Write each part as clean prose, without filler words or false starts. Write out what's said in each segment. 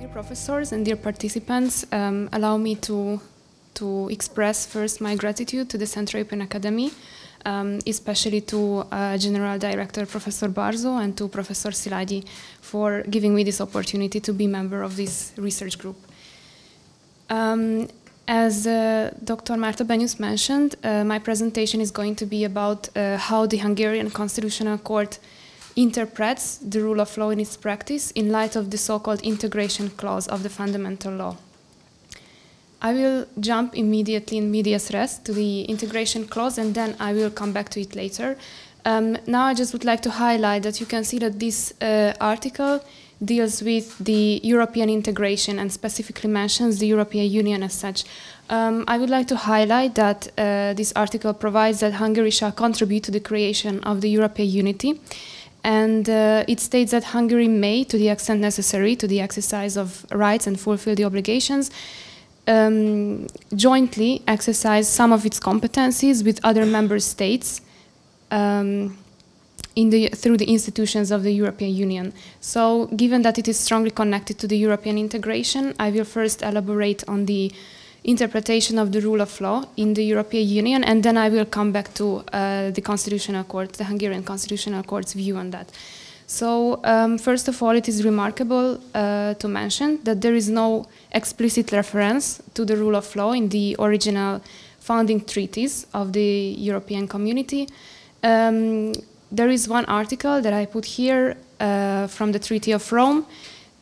Dear professors and dear participants, allow me to express first my gratitude to the Central European Academy, especially to General Director Professor Barzo and to Professor Szilágyi for giving me this opportunity to be member of this research group. As Dr. Márta Benyus mentioned, my presentation is going to be about how the Hungarian Constitutional Court interprets the rule of law in its practice in light of the so-called integration clause of the fundamental law. I will jump immediately in medias res to the integration clause, and then I will come back to it later. Now I just would like to highlight that you can see that this article deals with the European integration and specifically mentions the European Union as such. I would like to highlight that this article provides that Hungary shall contribute to the creation of the European unity, and it states that Hungary may, to the extent necessary to the exercise of rights and fulfill the obligations, jointly exercise some of its competencies with other member states through the institutions of the European Union. So, given that it is strongly connected to the European integration, I will first elaborate on the interpretation of the rule of law in the European Union, and then I will come back to the Constitutional Court, the Hungarian Constitutional Court's view on that. So, first of all, it is remarkable to mention that there is no explicit reference to the rule of law in the original founding treaties of the European Community. There is one article that I put here from the Treaty of Rome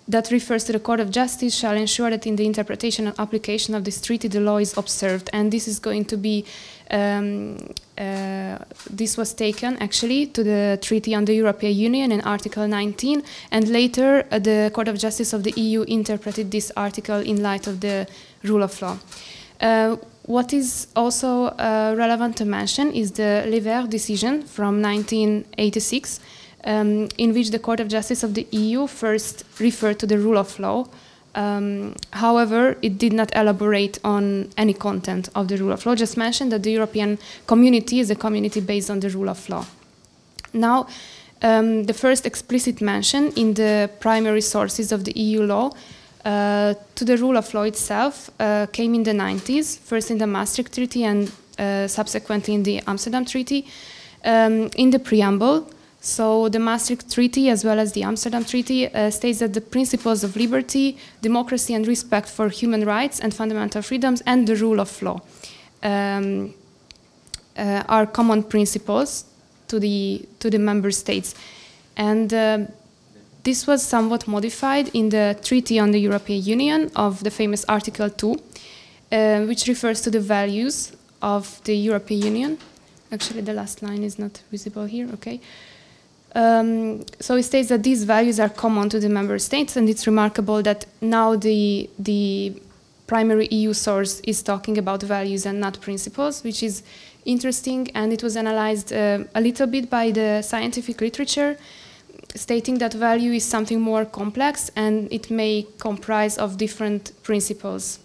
that refers to the Court of Justice shall ensure that in the interpretation and application of this treaty the law is observed, and this is going to be this was taken actually to the Treaty on the European Union in Article 19, and later the Court of Justice of the EU interpreted this article in light of the rule of law. What is also relevant to mention is the Lever decision from 1986, in which the Court of Justice of the EU first referred to the rule of law. However, it did not elaborate on any content of the rule of law, just mentioned that the European community is a community based on the rule of law. Now, the first explicit mention in the primary sources of the EU law to the rule of law itself came in the 90s, first in the Maastricht Treaty and subsequently in the Amsterdam Treaty. In the preamble, so the Maastricht Treaty as well as the Amsterdam Treaty states that the principles of liberty, democracy and respect for human rights and fundamental freedoms and the rule of law are common principles to the member states. And this was somewhat modified in the Treaty on the European Union of the famous Article 2, which refers to the values of the European Union. Actually, the last line is not visible here, okay. So it states that these values are common to the member states, and it's remarkable that now the primary EU source is talking about values and not principles, which is interesting, and it was analyzed a little bit by the scientific literature, stating that value is something more complex and it may comprise of different principles.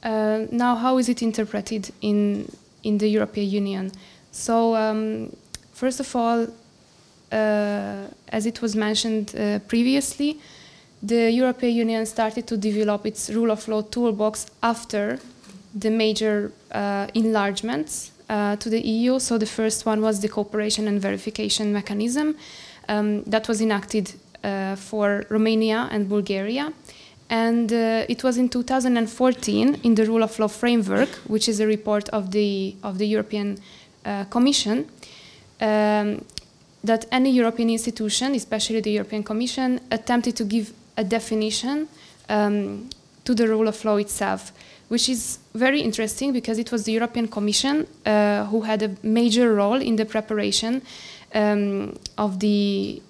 Now, how is it interpreted in the European Union? So, first of all, as it was mentioned previously, the European Union started to develop its rule of law toolbox after the major enlargements to the EU. So the first one was the cooperation and verification mechanism that was enacted for Romania and Bulgaria. And it was in 2014 in the rule of law framework, which is a report of the European Commission, that any European institution, especially the European Commission, attempted to give a definition to the rule of law itself, which is very interesting because it was the European Commission who had a major role in the preparation of the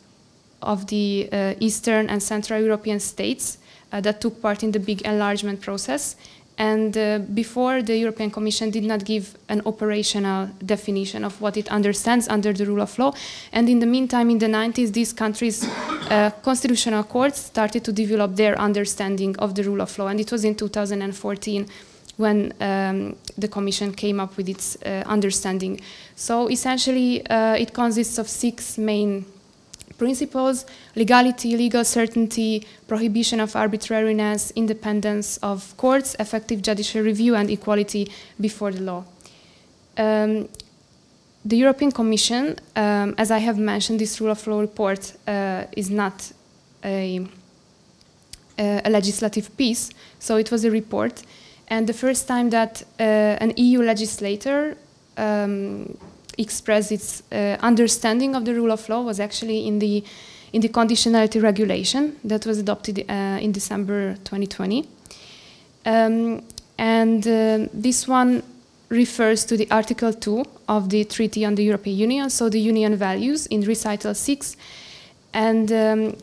Eastern and Central European states that took part in the big enlargement process. And before, the European Commission did not give an operational definition of what it understands under the rule of law. And in the meantime, in the 90s, these countries' constitutional courts started to develop their understanding of the rule of law. And it was in 2014 when the Commission came up with its understanding. So essentially, it consists of 6 main principles: legality, legal certainty, prohibition of arbitrariness, independence of courts, effective judicial review, and equality before the law. The European Commission, as I have mentioned, this rule of law report is not a legislative piece, so it was a report. And the first time that an EU legislator expressed its understanding of the rule of law was actually in the conditionality regulation that was adopted in December 2020. This one refers to the Article 2 of the Treaty on the European Union, so the Union values in Recital 6. And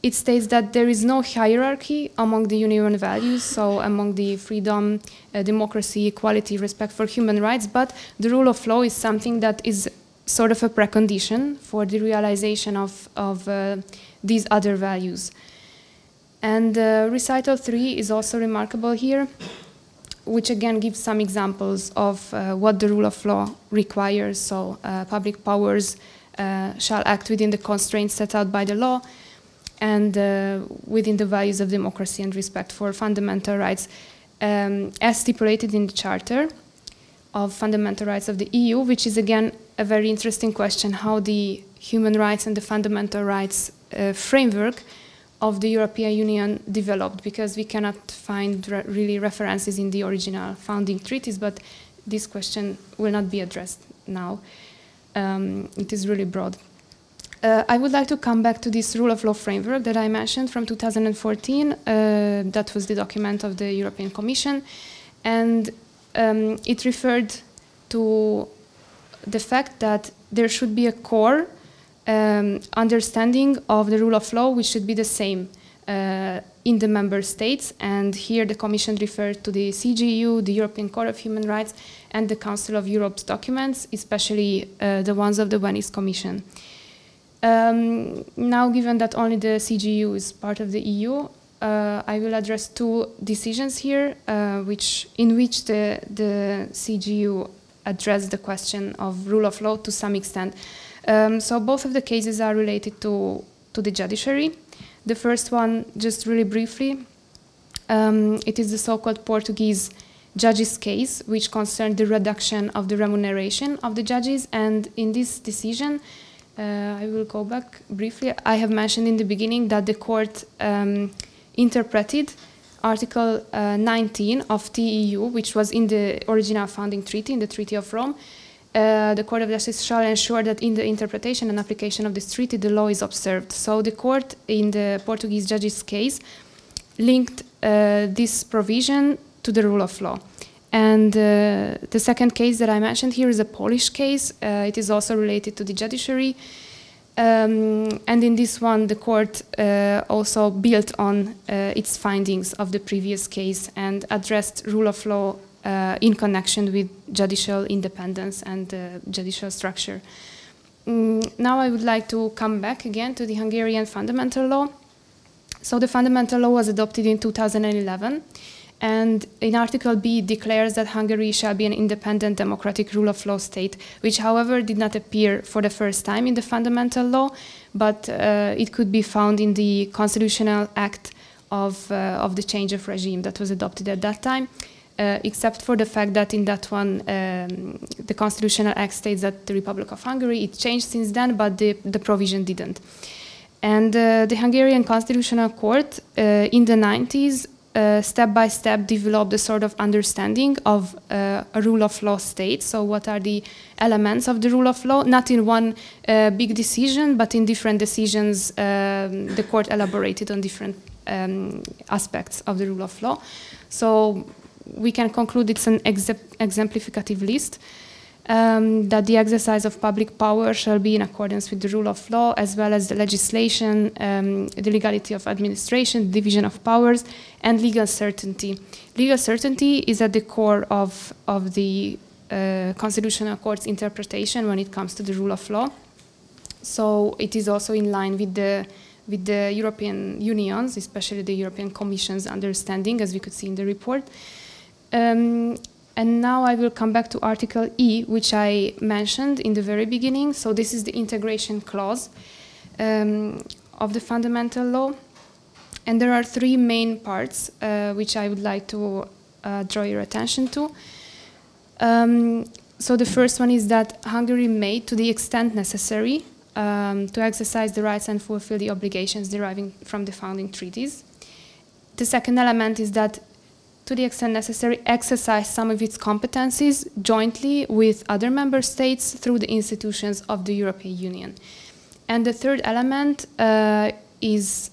it states that there is no hierarchy among the Union values, so among the freedom, democracy, equality, respect for human rights, but the rule of law is something that is sort of a precondition for the realization of these other values. And Recital 3 is also remarkable here, which again gives some examples of what the rule of law requires. So public powers shall act within the constraints set out by the law and within the values of democracy and respect for fundamental rights, as stipulated in the Charter of Fundamental Rights of the EU, which is again a very interesting question, how the human rights and the fundamental rights framework of the European Union developed, because we cannot find really references in the original founding treaties, but this question will not be addressed now. It is really broad. I would like to come back to this rule of law framework that I mentioned from 2014. That was the document of the European Commission, and it referred to the fact that there should be a core understanding of the rule of law, which should be the same in the member states. And here the Commission referred to the CGU, the European Court of Human Rights, and the Council of Europe's documents, especially the ones of the Venice Commission. Now, given that only the CGU is part of the EU, I will address two decisions here, in which the CGU addressed the question of rule of law to some extent. So both of the cases are related to the judiciary. The first one, just really briefly, it is the so-called Portuguese judges case, which concerned the reduction of the remuneration of the judges. And in this decision, I will go back briefly. I have mentioned in the beginning that the court interpreted Article 19 of the EU, which was in the original founding treaty, in the Treaty of Rome. The Court of Justice shall ensure that in the interpretation and application of this treaty, the law is observed. So the court, in the Portuguese judge's case, linked this provision to the rule of law. And the second case that I mentioned here is a Polish case. It is also related to the judiciary. And in this one, the court also built on its findings of the previous case and addressed rule of law in connection with judicial independence and judicial structure. Now I would like to come back again to the Hungarian fundamental law. So the fundamental law was adopted in 2011, and in Article B it declares that Hungary shall be an independent democratic rule of law state, which however did not appear for the first time in the fundamental law, but it could be found in the constitutional act of the change of regime that was adopted at that time. Except for the fact that in that one, the Constitutional Act states that the Republic of Hungary, it changed since then, but the provision didn't. And the Hungarian Constitutional Court in the 90s, step by step, developed a sort of understanding of a rule of law state. So what are the elements of the rule of law? Not in one big decision, but in different decisions, the court elaborated on different aspects of the rule of law. So we can conclude it's an exemplificative list, that the exercise of public power shall be in accordance with the rule of law, as well as the legislation, the legality of administration, division of powers, and legal certainty. Legal certainty is at the core of the Constitutional Court's interpretation when it comes to the rule of law. So it is also in line with the European Union's, especially the European Commission's understanding, as we could see in the report. And now I will come back to Article E, which I mentioned in the very beginning. So this is the integration clause. of the fundamental law. And there are three main parts which I would like to draw your attention to. So the first one is that Hungary may, to the extent necessary, to exercise the rights and fulfill the obligations deriving from the founding treaties. The second element is that, to the extent necessary, exercise some of its competencies jointly with other member states through the institutions of the European Union. And the third element is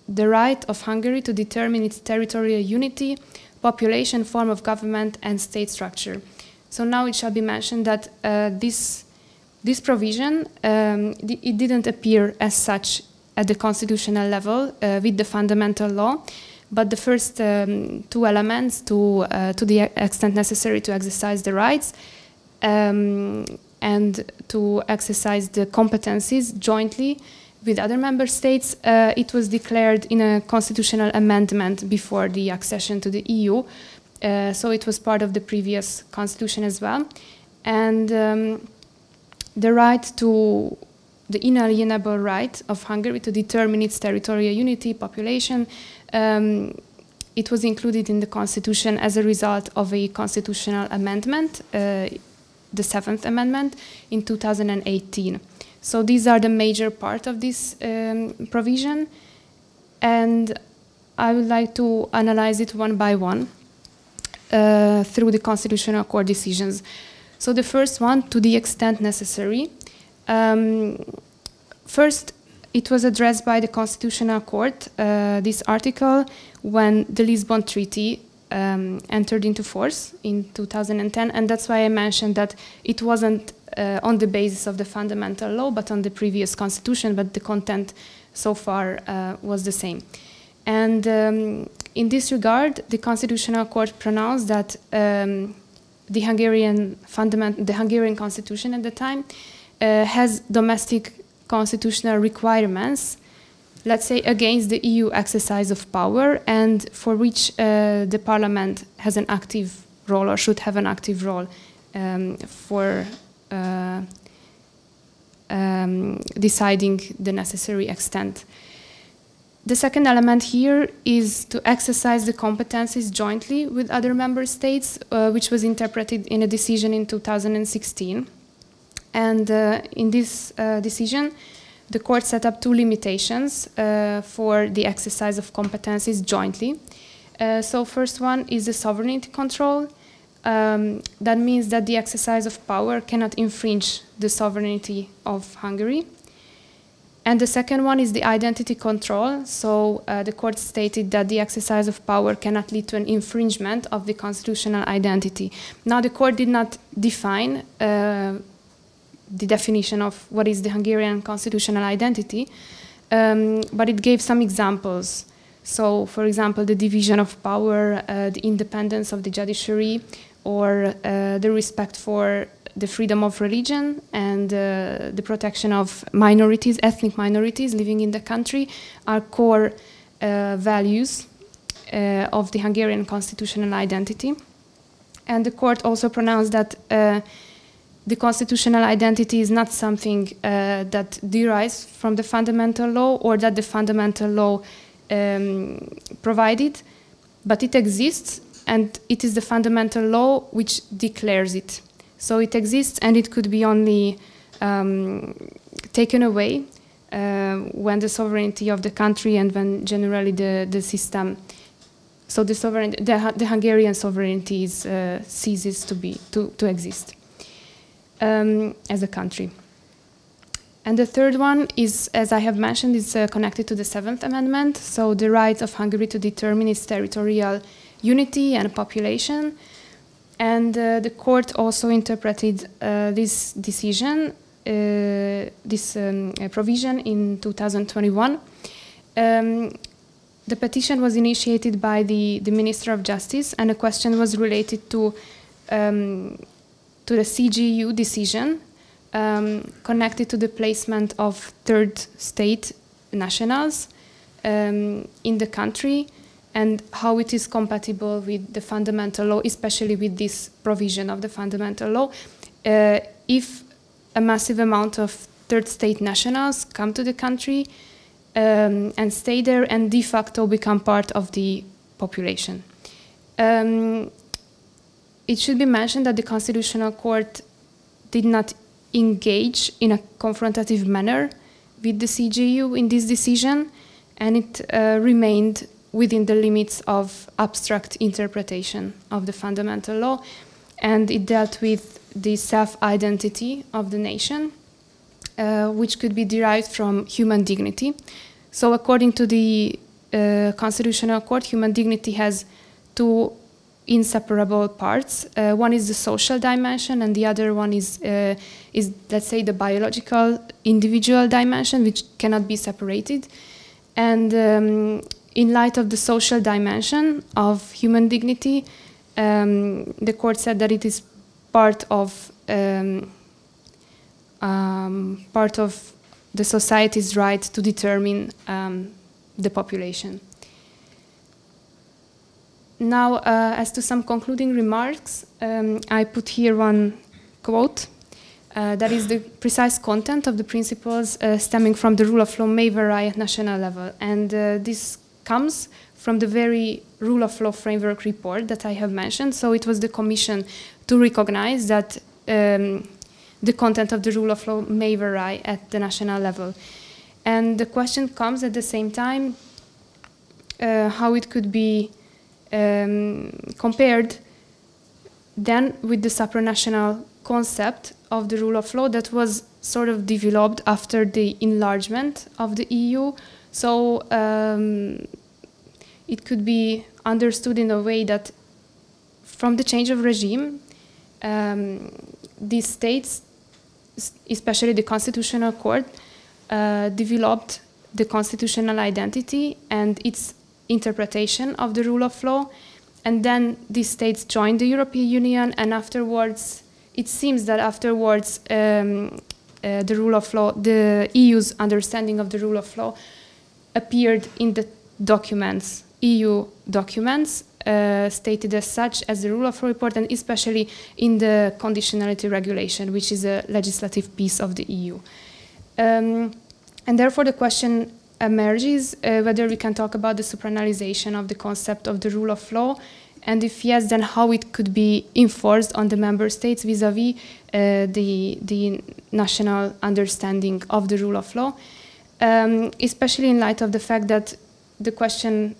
the right of Hungary to determine its territorial unity, population, form of government, and state structure. So now it shall be mentioned that this provision, it didn't appear as such at the constitutional level with the fundamental law, but the first two elements, to the extent necessary to exercise the rights and to exercise the competencies jointly with other member states, it was declared in a constitutional amendment before the accession to the EU. So it was part of the previous constitution as well. And the right to, the inalienable right of Hungary to determine its territorial unity, population, it was included in the constitution as a result of a constitutional amendment, the 7th Amendment in 2018. So these are the major part of this provision, and I would like to analyze it one by one through the Constitutional Court decisions. So the first one, to the extent necessary. First, it was addressed by the Constitutional Court, this article, when the Lisbon Treaty entered into force in 2010, and that's why I mentioned that it wasn't on the basis of the fundamental law, but on the previous constitution, but the content so far was the same. And in this regard, the Constitutional Court pronounced that the Hungarian constitution at the time has domestic constitutional requirements, let's say, against the EU exercise of power, and for which the Parliament has an active role, or should have an active role for deciding the necessary extent. The second element here is to exercise the competencies jointly with other member states, which was interpreted in a decision in 2016. And in this decision, the court set up two limitations for the exercise of competencies jointly. So first one is the sovereignty control. That means that the exercise of power cannot infringe the sovereignty of Hungary. And the second one is the identity control. So the court stated that the exercise of power cannot lead to an infringement of the constitutional identity. Now, the court did not define the definition of what is the Hungarian constitutional identity, but it gave some examples. So, for example, the division of power, the independence of the judiciary, or the respect for the freedom of religion and the protection of minorities, ethnic minorities living in the country, are core values of the Hungarian constitutional identity. And the court also pronounced that the constitutional identity is not something that derives from the fundamental law, or that the fundamental law provided, but it exists, and it is the fundamental law which declares it. So it exists, and it could be only taken away when the sovereignty of the country, and when generally the system, so the Hungarian sovereignty ceases to exist as a country. And the third one is, as I have mentioned, is connected to the 7th Amendment, so the right of Hungary to determine its territorial unity and population. And the court also interpreted this decision, this provision in 2021. The petition was initiated by the Minister of Justice, and a question was related to the CGU decision connected to the placement of third state nationals in the country, and how it is compatible with the fundamental law, especially with this provision of the fundamental law. If a massive amount of third state nationals come to the country and stay there and de facto become part of the population. It should be mentioned that the Constitutional Court did not engage in a confrontative manner with the CJU in this decision, and it remained within the limits of abstract interpretation of the fundamental law, and it dealt with the self-identity of the nation, which could be derived from human dignity. So according to the Constitutional Court, human dignity has two inseparable parts. One is the social dimension, and the other one is let's say, the biological individual dimension, which cannot be separated. And in light of the social dimension of human dignity, the court said that it is part of the society's right to determine the population. Now, as to some concluding remarks, I put here one quote that is the precise content of the principles stemming from the rule of law may vary at national level. And this comes from the very rule of law framework report that I have mentioned. So it was the Commission to recognize that the content of the rule of law may vary at the national level. And the question comes at the same time how it could be compared then with the supranational concept of the rule of law that was sort of developed after the enlargement of the EU. So it could be understood in a way that from the change of regime, these states, especially the Constitutional Court, developed the constitutional identity and its interpretation of the rule of law, and then these states joined the European Union, and afterwards, it seems that afterwards the rule of law, the EU's understanding of the rule of law appeared in the documents, EU documents, stated as such as the rule of law report, and especially in the conditionality regulation, which is a legislative piece of the EU. And therefore the question emerges whether we can talk about the supranationalization of the concept of the rule of law, and if yes, then how it could be enforced on the member states vis-a-vis the national understanding of the rule of law, especially in light of the fact that the question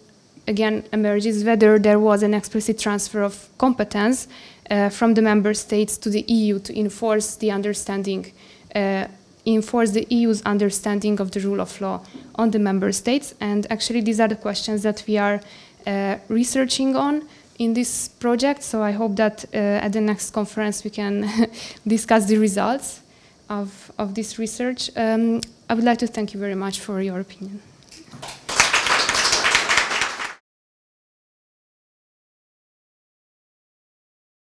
again emerges whether there was an explicit transfer of competence from the member states to the EU to enforce the understanding enforce the EU's understanding of the rule of law on the member states. And actually these are the questions that we are researching on in this project. So I hope that at the next conference we can discuss the results of this research. I would like to thank you very much for your opinion.